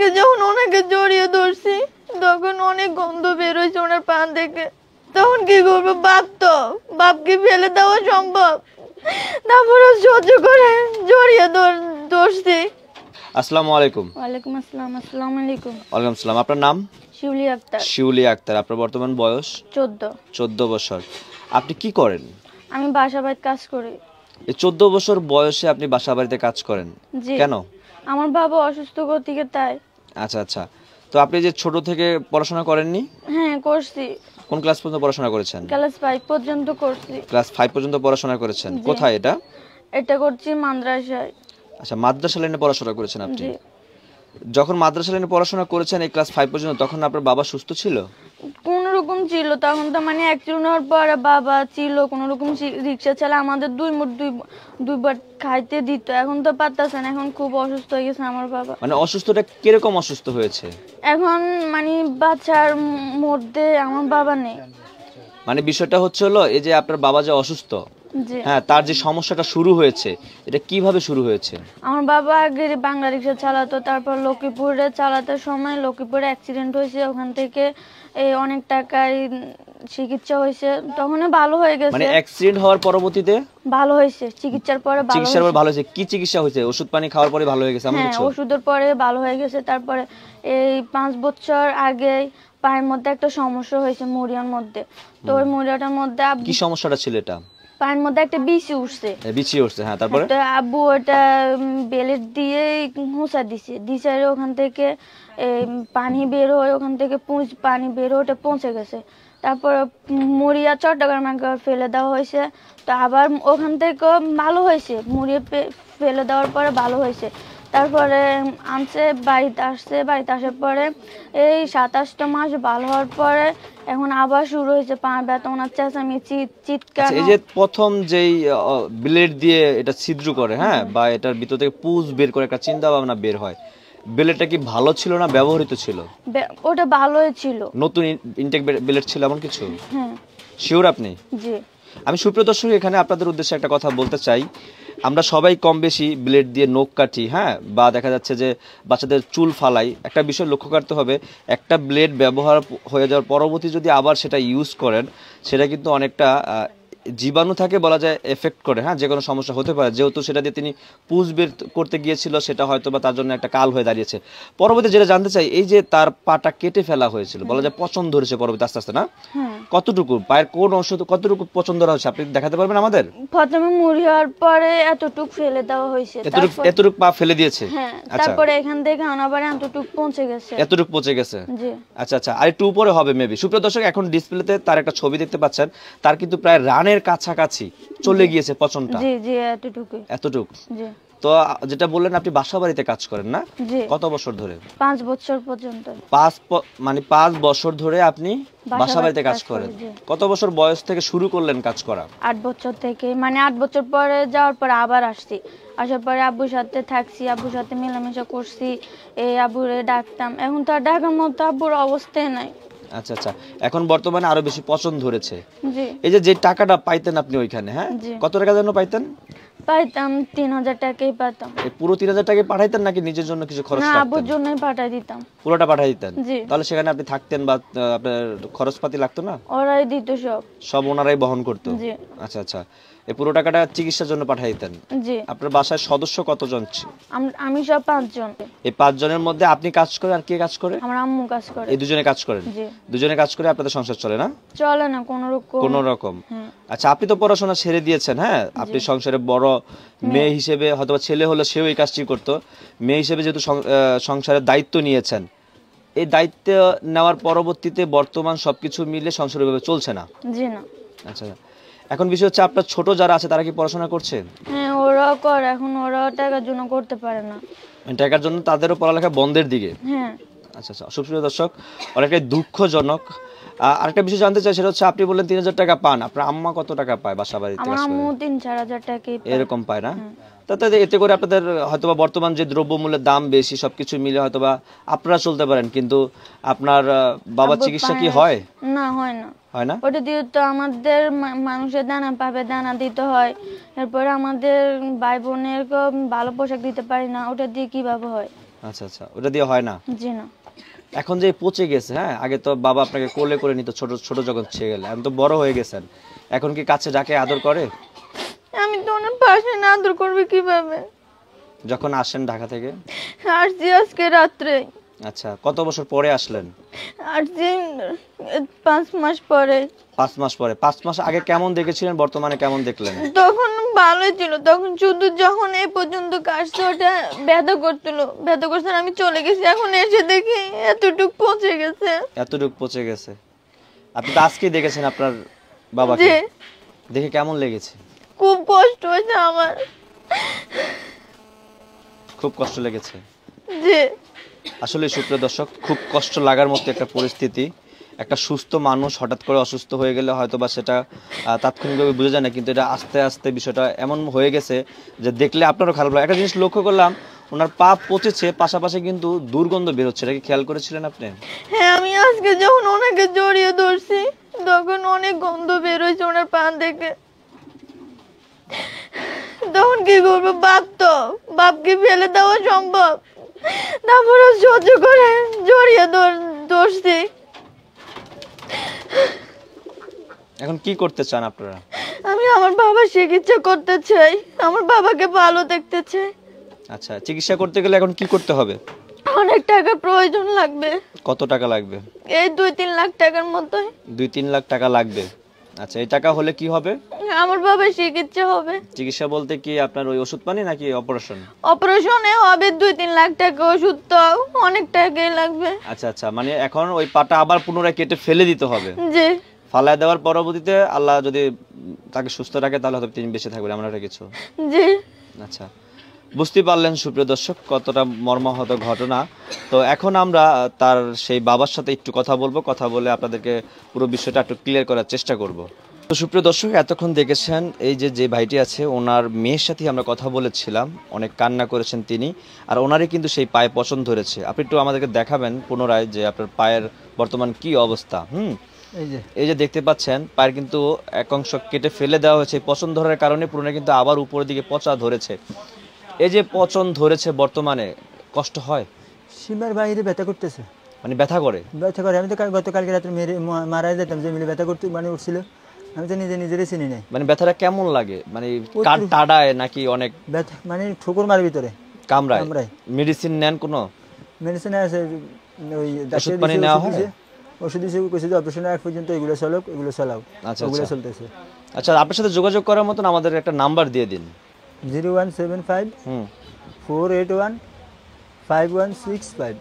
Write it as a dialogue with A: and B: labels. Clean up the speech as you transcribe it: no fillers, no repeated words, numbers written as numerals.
A: আজকে যখন ওনাকে জড়িয়ে ধরছি তখন অনেক গন্ধ বেরোইছে ওনার পা থেকে। তখন কি করবো, বাপকে ফেলে দেওয়া সম্ভব? তারপরে সহ্য করে জড়িয়ে ধরছি।
B: আসসালামু আলাইকুম।
A: ওয়ালাইকুম আসসালাম। আসসালামু আলাইকুম।
B: ওয়ালাইকুম আসসালাম। আপনার নাম?
A: শিউলি আক্তার।
B: শিউলি আক্তার। আপনার বর্তমান বয়স?
A: 14।
B: 14 বছর। আপনি কি করেন?
A: আমি বাসা বাড়িতে কাজ করি।
B: এই 14 বছর বয়সে আপনি বাসা বাড়িতে কাজ করেন কেন?
A: আমার বাবা অসুস্থ গতিকে তাই।
B: আচ্ছা আচ্ছা। তো আপনি যে ছোট থেকে পড়াশোনা করেননি?
A: হ্যাঁ করছি।
B: কোন ক্লাস পর্যন্ত পড়াশোনা করেছেন?
A: ক্লাস 5 পর্যন্ত করছি।
B: ক্লাস 5 পর্যন্ত পড়াশোনা করেছেন। কোথায় এটা?
A: এটা করছি মাদ্রাসায়।
B: আচ্ছা, মাদ্রাসা লাইনে পড়াশোনা করেছেন আপনি। যখন মাদ্রাসা লাইনে পড়াশোনা করেছেন এই ক্লাস 5 পর্যন্ত, তখন আপনার বাবা সুস্থ ছিল?
A: কোন রকম ছিল তখন, তো মানে অ্যাক্সিডেন্ট হওয়ার পরে বাবা ছিল কোন রকম, রিক্সা চালা আমাদের দুইবার খাইতে দিত। এখন তো পারতাছে না, এখন খুব অসুস্থ হয়ে গেছে আমার বাবা।
B: মানে অসুস্থটা কিরকম অসুস্থ হয়েছে?
A: এখন মানে বাচ্চার মধ্যে আমার বাবা নেই।
B: মানে বিষয়টা হচ্ছে হলো এই যে আপনার বাবা যে অসুস্থ, হ্যাঁ, তার যে সমস্যাটা শুরু হয়েছে এটা কিভাবে শুরু হয়েছে?
A: আমার বাবা আগে বাংলা রিক্সা চালাতো, তারপর লক্ষ্মীপুরে চালাতে সময় লক্ষ্মীপুরে অ্যাক্সিডেন্ট হয়েছে, ওখান থেকে অনেক টাকায় চিকিৎসা হয়েছে, তখন ভালো হয়ে গেছে।
B: মানে অ্যাক্সিডেন্ট হওয়ার পরবর্তীতে ভালো
A: হয়েছে, চিকিৎসার পরে
B: ভালো হয়েছে। কি চিকিৎসা হয়েছে? ওষুধ পানি খাওয়ার পরে ভালো হয়ে গেছে এমন কিছু?
A: হ্যাঁ, ওষুধের পরে ভালো হয়ে গেছে। তারপরে এই 5 বছর আগে পায়ের মধ্যে একটা সমস্যা হয়েছে, মুড়িয়ার মধ্যে। তো ওই মুড়িয়াটার মধ্যে
B: কি সমস্যাটা ছিল? এটা
A: পায়ের মধ্যে একটা বিচি উঠছে।
B: হ্যাঁ, তারপরে
A: আব্বু ওটা বেলেট দিয়ে ঘুষা দিছে ওখান থেকে পানি বের হয়, ওখান থেকে পানি বের হয়ে ওটা পৌঁছে গেছে। তারপর মুড়িয়া চট্টগ্রামে ফেলে দেওয়া হয়েছে। তো আবার ওখান থেকে ভালো হয়েছে, মুড়িয়ে ফেলে দেওয়ার পরে ভালো হয়েছে। তারপরে বাড়িতে আসার পরে এই 27টা মাস ভালো হওয়ার পরে এখন আবার শুরু হয়েছে পা ব্যথা, ওনার চেঁচামেচি, চিৎকার।
B: এই যে প্রথম যেই ব্লেড দিয়ে এটা ছিদ্র করে, হ্যাঁ, বা এটার ভিতর থেকে পুজ বের করে একটা চিন্তা ভাবনা বের হয়, ব্লেডটা কি ভালো ছিল না ব্যবহৃত ছিল?
A: ওটা ভালোই ছিল,
B: নতুন ইনটেক ব্লেড ছিল এমন কিছু?
A: হ্যাঁ।
B: শিওর আপনি?
A: জি। আমি
B: সুপ্রিয় দর্শক, এখানে আপনাদের উদ্দেশ্যে একটা কথা বলতে চাই। আমরা সবাই কম বেশি ব্লেড দিয়ে নখ কাটি, হ্যাঁ, বা দেখা যাচ্ছে যে বাচ্চাদের চুল ফালাই। একটা বিষয় লক্ষ্য করতে হবে, একটা ব্লেড ব্যবহার হয়ে যাওয়ার পরবর্তী যদি আবার সেটা ইউজ করেন, সেটা কিন্তু অনেকটা জীবাণু থাকে বলা যায়, এফেক্ট করে, হ্যাঁ, যে কোনো সমস্যা হতে পারে। যেহেতু সেটা দিয়ে তিনি পুজ বের করতে গিয়েছিল, সেটা হয়তো বা তার জন্য একটা কাল হয়ে দাঁড়িয়েছে। পরবর্তী যেটা জানতে চাই, এই যে তার পাটা কেটে ফেলা হয়েছিল, বলা যায় পচন ধরেছে পরবর্তী আস্তে আস্তে, না? কতটুকু পায়ের কোন অংশ কতটুকু পচন ধরা হয়েছে আপনি দেখাতে পারবেন আমাদের?
A: প্রথমে মুড়ি হওয়ার পরে এতটুকু ফেলে দেওয়া হয়েছে,
B: এতটুকু পা ফেলে দিয়েছে,
A: হ্যাঁ। তারপরে এখান থেকে আনাবার এতটুকু পৌঁছে গেছে,
B: এতটুকু পৌঁছে গেছে।
A: জি।
B: আচ্ছা আচ্ছা, আর একটু উপরে হবে মেবি। সুপ্রিয় দর্শক, এখন ডিসপ্লেতে তার একটা ছবি দেখতে পাচ্ছেন, তার কিন্তু প্রায় রানের কাছাকাছি চলে গিয়েছে পচনটা।
A: জি জি, এতটুকু। জি।
B: তো যেটা বললেন আপনি বাসা বাড়িতে কাজ করেন, না? কত বছর ধরে?
A: 5 বছর পর্যন্ত।
B: 5 বছর ধরে আপনি বাসা বাড়িতে কাজ করেন। কত বছর বয়স থেকে শুরু করলেন কাজ করা?
A: 8 বছর থেকে, মানে 8 বছর পরে যাওয়ার পরে আবার আসছি। আসার পরে আব্বুর সাথে থাকছি, আব্বুর সাথে মেলামেশা করছি, এই আব্বুরে ডাকতাম। এখন তো আর ডাকার মতো আব্বুর অবস্থায় নাই।
B: আচ্ছা আচ্ছা, এখন বর্তমানে আরো বেশি পছন্দ ধরেছে।
A: জি।
B: এই যে টাকাটা পাইতেন আপনি ওইখানে, হ্যাঁ, কত টাকা যেন পাইতেন?
A: পাইতাম 3000 টাকাই পাইতাম।
B: এই পুরো 3000 টাকাই পাঠাইতেন নাকি নিজের জন্য কিছু খরচ রাখতেন?
A: না, আব্বুর জন্যই পাঠাই দিতাম।
B: পুরোটা পাঠাই দিতেন?
A: জি।
B: তাহলে সেখানে আপনি থাকতেন বা আপনার খরচপাতি লাগতো না?
A: ওরাই দিত, সব
B: ওনারাই বহন করতো?
A: জি।
B: আচ্ছা আচ্ছা, এই পুরো টাকাটা চিকিৎসার জন্য পাঠাই দিতেন?
A: জি।
B: আপনার বাসায় সদস্য কতজন?
A: আমি সব 5 জন।
B: এই 5 জনের মধ্যে আপনি কাজ করেন আর কে কাজ করে?
A: আমার আম্মু কাজ করে।
B: এই দুজনে কাজ করেন?
A: জি।
B: দুজনে কাজ করে আপনাদের সংসার চলে, না?
A: চলে না কোনো রকম।
B: আচ্ছা, আপনি তো পড়াশোনা ছেড়ে দিয়েছেন, হ্যাঁ, আপনি সংসারে বড় মেয়ে হিসেবে, হয়তো ছেলে হলে সেও এই কাজটি করতো, মেয়ে হিসেবে যেহেতু সংসারের দায়িত্ব নিয়েছেন, এই দায়িত্ব নেওয়ার পরবর্তীতে বর্তমান সবকিছু মিলে সংসার এভাবে চলছে না?
A: জি না।
B: আচ্ছা, এখন বিষয় হচ্ছে আপনার ছোট যারা আছে তারা কি পড়াশোনা করছে?
A: হ্যাঁ, ওরাও করে, এখন ওরাও টাকার জন্য করতে পারে না।
B: টাকার জন্য তাদেরও পড়ালেখা বন্ধের দিকে?
A: হ্যাঁ।
B: আচ্ছা আচ্ছা, সুপ্রিয় দর্শক, অনেকটাই দুঃখজনক। আরেকটা বিষয় জানতে চাই, সেটা হচ্ছে আপনি বললেন 3000 টাকা পান, আপনার আম্মা কত টাকা পায় বাসা বাড়িতে?
A: আমার আম্মু 3-4 টাকাই পায়,
B: এরকম পায়, না? তাতে এতে করে আপনাদের হয়তোবা বর্তমান যে দ্রব্যমূল্যের দাম বেশি, সবকিছু মিলে হয়তোবা আপনারা চলতে পারেন, কিন্তু আপনার বাবার চিকিৎসা কি হয়?
A: না, হয় না।
B: হয় না?
A: ওটা দিয়ে তো আমাদের মানুষের দানা পাবে, দানা দিতে হয়। এরপরে আমাদের ভাই বোনের ভালো পোশাক দিতে পারি না, ওটা দিয়ে কিভাবে হয়?
B: আচ্ছা আচ্ছা, ওটা দিয়ে হয় না?
A: জি না।
B: এখন যে পচে গেছে, হ্যাঁ, আগে তো বাবা আপনাকে কোলে করে নিত ছোট ছোট যখন ছেলে গেলে, এখন তো বড় হয়ে গেছেন, এখন কি কাছে ডাকে, আদর করে?
A: আমি তো ওনার পাশে না, আদর করবে কিভাবে?
B: যখন আসেন ঢাকা থেকে?
A: আসছি আজকে রাত্রে।
B: আচ্ছা, কত বছর পরে আসলেন?
A: আসছি 5 মাস পরে।
B: 5 মাস পরে। 5 মাস আগে কেমন দেখেছিলেন, বর্তমানে কেমন দেখলেন?
A: তখন ভালোই ছিল, তখন শুধু যখন এই পর্যন্ত কাটছে ওটা ব্যথা করছিল, ব্যথা করছে, আমি চলে গেছি, এখন এসে দেখি এতটুক পচে গেছে।
B: এতটুকু পচে গেছে? আপনি তো আজকেই দেখেছেন আপনার বাবাকে,
A: জি,
B: দেখে কেমন লেগেছে?
A: খুব কষ্ট হয়েছে আমার।
B: খুব কষ্ট লেগেছে?
A: জি।
B: আসলে সুপ্রিয় দর্শক, খুব কষ্ট লাগার মতো একটা পরিস্থিতি। একটা সুস্থ মানুষ হঠাৎ করে অসুস্থ হয়ে গেলে হয়তো বা সেটা তাৎক্ষণিকভাবে বোঝা যায় না, কিন্তু এটা আস্তে আস্তে বিষয়টা এমন হয়ে গেছে যে দেখলে আপনারও খারাপ লাগে। একটা জিনিস লক্ষ্য করলাম, ওনার পা পচেছে, পাশাপাশি কিন্তু দুর্গন্ধ বের হচ্ছে, এটা কি খেয়াল করেছিলেন আপনি?
A: হ্যাঁ, আমি আজকে যখন ওনাকে জড়িয়ে ধরছি তখন অনেক গন্ধ বের হয়েছে ওনার পা থেকে। তখন কি করবো, বাপকে ফেলে দেওয়া সম্ভব? তারপরে সহ্য করে জড়িয়ে ধরছি।
B: এখন কি করতে চান আপনারা?
A: আমি আমার বাবার চিকিৎসা করতে চাই, আমার বাবাকে ভালো দেখতে চাই।
B: আচ্ছা, চিকিৎসা করতে গেলে এখন কি করতে হবে?
A: অনেক টাকা প্রয়োজন লাগবে।
B: কত টাকা লাগবে?
A: এই 2-3 লাখ টাকার মতোই।
B: 2-3 লাখ টাকা লাগবে। আচ্ছা, এই টাকা হলে কি হবে?
A: আমার বাবার চিকিৎসা হবে।
B: চিকিৎসা বলতে কি আপনার ওই ওষুধ পানি নাকি অপারেশন?
A: অপারেশনে হবে 2-3 লাখ টাকা, ওষুধ তো অনেক টাকাই লাগবে।
B: আচ্ছা আচ্ছা, মানে এখন ওই পাটা আবার পুনরায় কেটে ফেলে দিতে হবে?
A: জি।
B: ফালায় দেওয়ার পরবর্তীতে আল্লাহ যদি তাকে সুস্থ রাখে তাহলে হয়তো তিনি বেঁচে থাকবেন, এমন একটা কিছু?
A: জি।
B: আচ্ছা, বুঝতে পারলেন সুপ্রিয় দর্শক কতটা মর্মাহত ঘটনা। তো এখন আমরা তার সেই বাবার সাথে একটু কথা বলবো, কথা বলে আপনাদেরকে পুরো বিষয়টা একটু ক্লিয়ার করার চেষ্টা করব। তো সুপ্রিয় দর্শক, এতক্ষণ দেখেছেন এই যে ভাইটি আছে, ওনার মেয়ের সাথে আমরা কথা বলেছিলাম, অনেক কান্না করেছেন তিনি, আর ওনারই কিন্তু সেই পায়ে পছন্দ ধরেছে। আপনি একটু আমাদেরকে দেখাবেন পুনরায় যে আপনার পায়ের বর্তমান কি অবস্থা? এই যে দেখতে পাচ্ছেন পায়ের কিন্তু এক অংশ কেটে ফেলে দেওয়া হয়েছে, পছন্দ ধরার কারণে পুরনো কিন্তু আবার উপরের দিকে পচা ধরেছে। এই যে পচন ধরেছে বর্তমানে, কষ্ট হয়?
C: সীমার বাইরে ব্যথা করতেছে,
B: মানে ব্যথা করে?
C: ব্যথা করে। আমি তো গতকালকে রাত্রে মারা যেতাম, যে মিলে ব্যথা করতে মানে উঠছিল, আমি তো নিজেরই চিনি নাই।
B: মানে ব্যথাটা কেমন লাগে, মানে কান টাডায় নাকি অনেক
C: ব্যথা মানে ঠোকর মার ভিতরে
B: কামড়ায়?
C: কামড়ায়।
B: মেডিসিন নেন কোনো?
C: মেডিসিন আছে, ওই
B: ওষুধ পানি নেওয়া হয়?
C: ওষুধ দিয়েছে, কইছে যে অপারেশনের আগ পর্যন্ত এগুলো চালাও।
B: আচ্ছা
C: ওগুলো
B: আচ্ছা
C: চলতেছে।
B: আচ্ছা, আপনার সাথে যোগাযোগ করার মতন আমাদের একটা নাম্বার দিয়ে দিন।
C: 0175 481 5165।